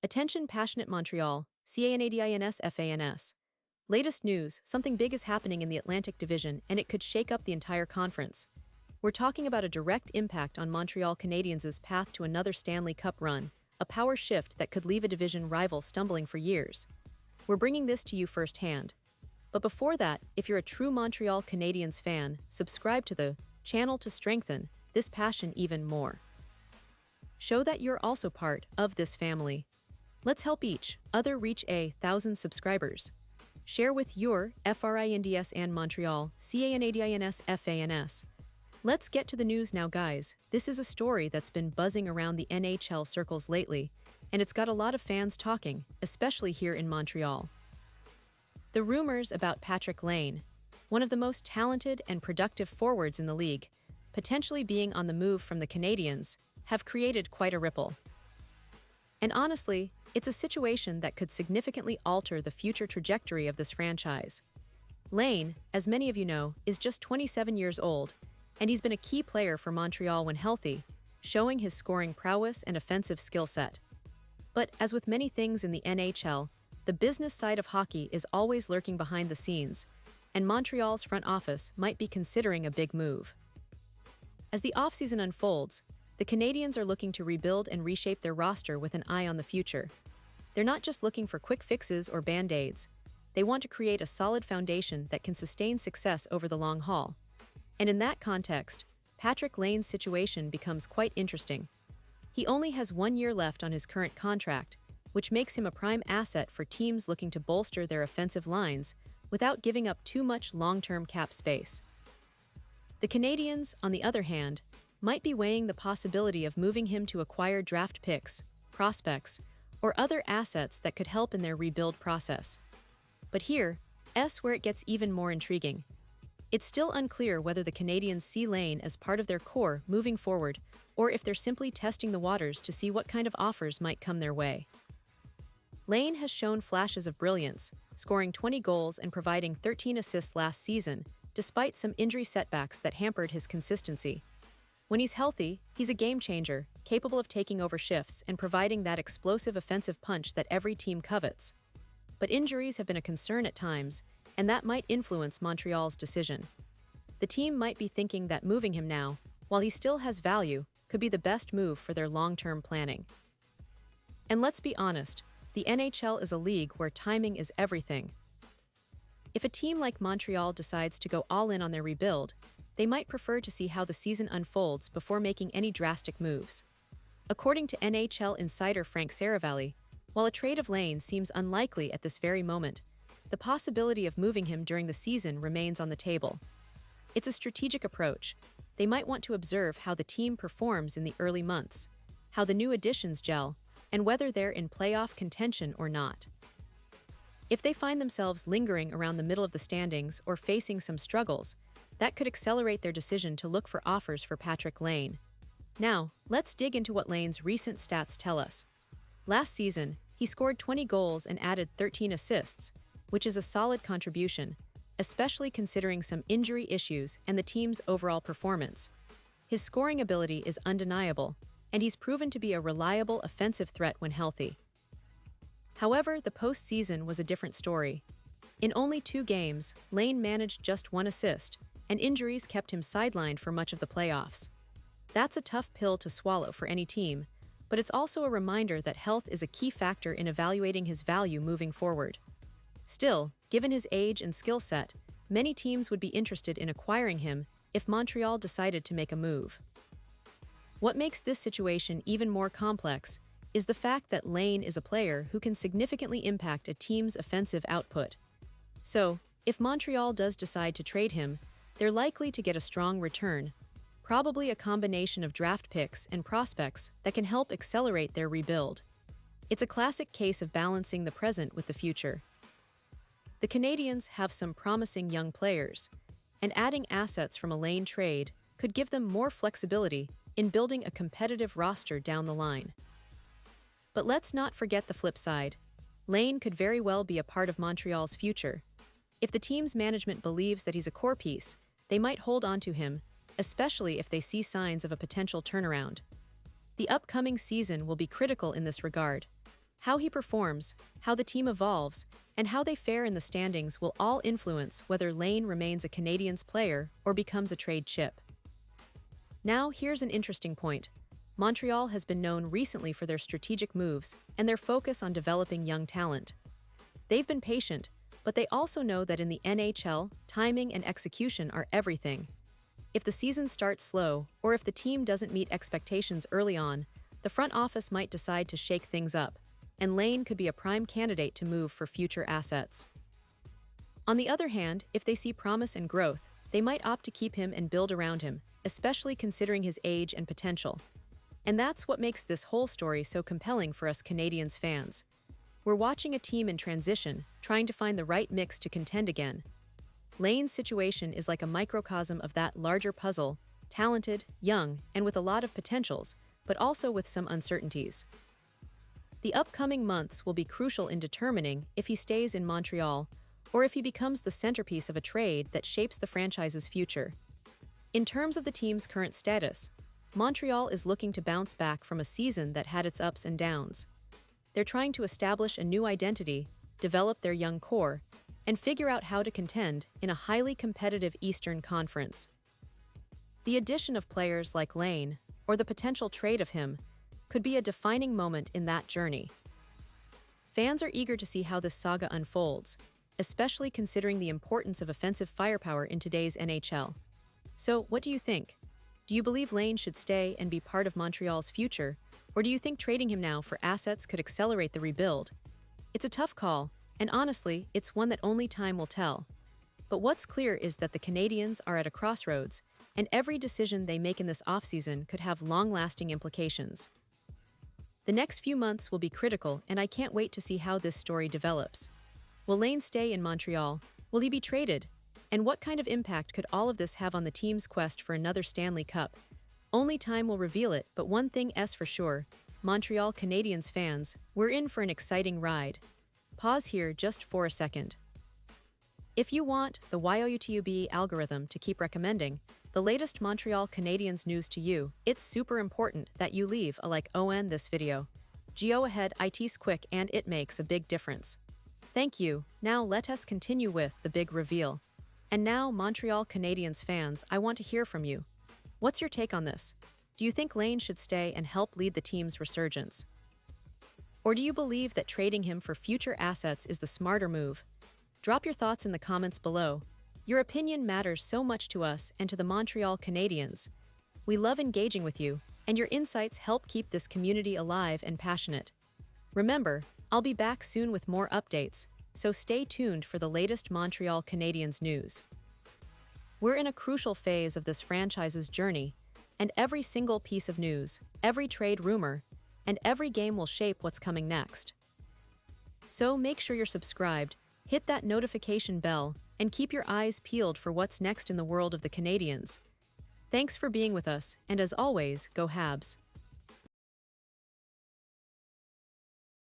Attention passionate Montreal, Canadiens fans. Latest news, something big is happening in the Atlantic Division and it could shake up the entire conference. We're talking about a direct impact on Montreal Canadiens' path to another Stanley Cup run, a power shift that could leave a division rival stumbling for years. We're bringing this to you firsthand. But before that, if you're a true Montreal Canadiens fan, subscribe to the channel to strengthen this passion even more. Show that you're also part of this family. Let's help each other reach 1,000 subscribers. Share with your FRINDS and Montreal Canadiens fans. Let's get to the news now, guys. This is a story that's been buzzing around the NHL circles lately, and it's got a lot of fans talking, especially here in Montreal. The rumors about Patrik Laine, one of the most talented and productive forwards in the league, potentially being on the move from the Canadiens, have created quite a ripple. And honestly, it's a situation that could significantly alter the future trajectory of this franchise. Laine, as many of you know, is just 27 years old, and he's been a key player for Montreal when healthy, showing his scoring prowess and offensive skill set. But as with many things in the NHL, the business side of hockey is always lurking behind the scenes, and Montreal's front office might be considering a big move. As the offseason unfolds, the Canadiens are looking to rebuild and reshape their roster with an eye on the future. They're not just looking for quick fixes or band-aids. They want to create a solid foundation that can sustain success over the long haul. And in that context, Patrik Laine's situation becomes quite interesting. He only has 1 year left on his current contract, which makes him a prime asset for teams looking to bolster their offensive lines without giving up too much long-term cap space. The Canadiens, on the other hand, might be weighing the possibility of moving him to acquire draft picks, prospects, or other assets that could help in their rebuild process. But here's where it gets even more intriguing. It's still unclear whether the Canadiens see Laine as part of their core moving forward, or if they're simply testing the waters to see what kind of offers might come their way. Laine has shown flashes of brilliance, scoring 20 goals and providing 13 assists last season, despite some injury setbacks that hampered his consistency. When he's healthy, he's a game changer, capable of taking over shifts and providing that explosive offensive punch that every team covets. But injuries have been a concern at times, and that might influence Montreal's decision. The team might be thinking that moving him now, while he still has value, could be the best move for their long-term planning. And let's be honest, the NHL is a league where timing is everything. If a team like Montreal decides to go all in on their rebuild, they might prefer to see how the season unfolds before making any drastic moves. According to NHL insider Frank Saravalli, while a trade of Laine seems unlikely at this very moment, the possibility of moving him during the season remains on the table. It's a strategic approach. They might want to observe how the team performs in the early months, how the new additions gel, and whether they're in playoff contention or not. If they find themselves lingering around the middle of the standings or facing some struggles, that could accelerate their decision to look for offers for Patrik Laine. Now, let's dig into what Laine's recent stats tell us. Last season, he scored 20 goals and added 13 assists, which is a solid contribution, especially considering some injury issues and the team's overall performance. His scoring ability is undeniable, and he's proven to be a reliable offensive threat when healthy. However, the postseason was a different story. In only 2 games, Laine managed just 1 assist, and injuries kept him sidelined for much of the playoffs. That's a tough pill to swallow for any team, but it's also a reminder that health is a key factor in evaluating his value moving forward. Still, given his age and skill set, many teams would be interested in acquiring him if Montreal decided to make a move. What makes this situation even more complex is the fact that Laine is a player who can significantly impact a team's offensive output. So, if Montreal does decide to trade him, they're likely to get a strong return, probably a combination of draft picks and prospects that can help accelerate their rebuild. It's a classic case of balancing the present with the future. The Canadiens have some promising young players, and adding assets from a Laine trade could give them more flexibility in building a competitive roster down the line. But let's not forget the flip side. Laine could very well be a part of Montreal's future. If the team's management believes that he's a core piece, they might hold on to him, especially if they see signs of a potential turnaround. The upcoming season will be critical in this regard. How he performs, how the team evolves, and how they fare in the standings will all influence whether Laine remains a Canadiens player or becomes a trade chip. Now, here's an interesting point. Montreal has been known recently for their strategic moves and their focus on developing young talent. They've been patient, but they also know that in the NHL, timing and execution are everything. If the season starts slow, or if the team doesn't meet expectations early on, the front office might decide to shake things up, and Laine could be a prime candidate to move for future assets. On the other hand, if they see promise and growth, they might opt to keep him and build around him, especially considering his age and potential. And that's what makes this whole story so compelling for us Canadiens fans. We're watching a team in transition, trying to find the right mix to contend again. Laine's situation is like a microcosm of that larger puzzle, talented, young, and with a lot of potentials, but also with some uncertainties. The upcoming months will be crucial in determining if he stays in Montreal or if he becomes the centerpiece of a trade that shapes the franchise's future. In terms of the team's current status, Montreal is looking to bounce back from a season that had its ups and downs. They're trying to establish a new identity, develop their young core, and figure out how to contend in a highly competitive Eastern Conference. The addition of players like Laine, or the potential trade of him, could be a defining moment in that journey. Fans are eager to see how this saga unfolds, especially considering the importance of offensive firepower in today's NHL. So, what do you think? Do you believe Laine should stay and be part of Montreal's future, or do you think trading him now for assets could accelerate the rebuild? It's a tough call, and honestly, it's one that only time will tell. But what's clear is that the Canadiens are at a crossroads, and every decision they make in this offseason could have long-lasting implications. The next few months will be critical, and I can't wait to see how this story develops. Will Laine stay in Montreal? Will he be traded? And what kind of impact could all of this have on the team's quest for another Stanley Cup? Only time will reveal it, but one thing is for sure, Montreal Canadiens fans, we're in for an exciting ride. Pause here just for a second. If you want the YouTube algorithm to keep recommending the latest Montreal Canadiens news to you, it's super important that you leave a like on this video. Go ahead, it's quick and it makes a big difference. Thank you. Now let us continue with the big reveal. And now, Montreal Canadiens fans, I want to hear from you. What's your take on this? Do you think Laine should stay and help lead the team's resurgence? Or do you believe that trading him for future assets is the smarter move? Drop your thoughts in the comments below. Your opinion matters so much to us and to the Montreal Canadiens. We love engaging with you, and your insights help keep this community alive and passionate. Remember, I'll be back soon with more updates, so stay tuned for the latest Montreal Canadiens news. We're in a crucial phase of this franchise's journey, and every single piece of news, every trade rumor, and every game will shape what's coming next. So make sure you're subscribed, hit that notification bell, and keep your eyes peeled for what's next in the world of the Canadiens. Thanks for being with us, and as always, go Habs!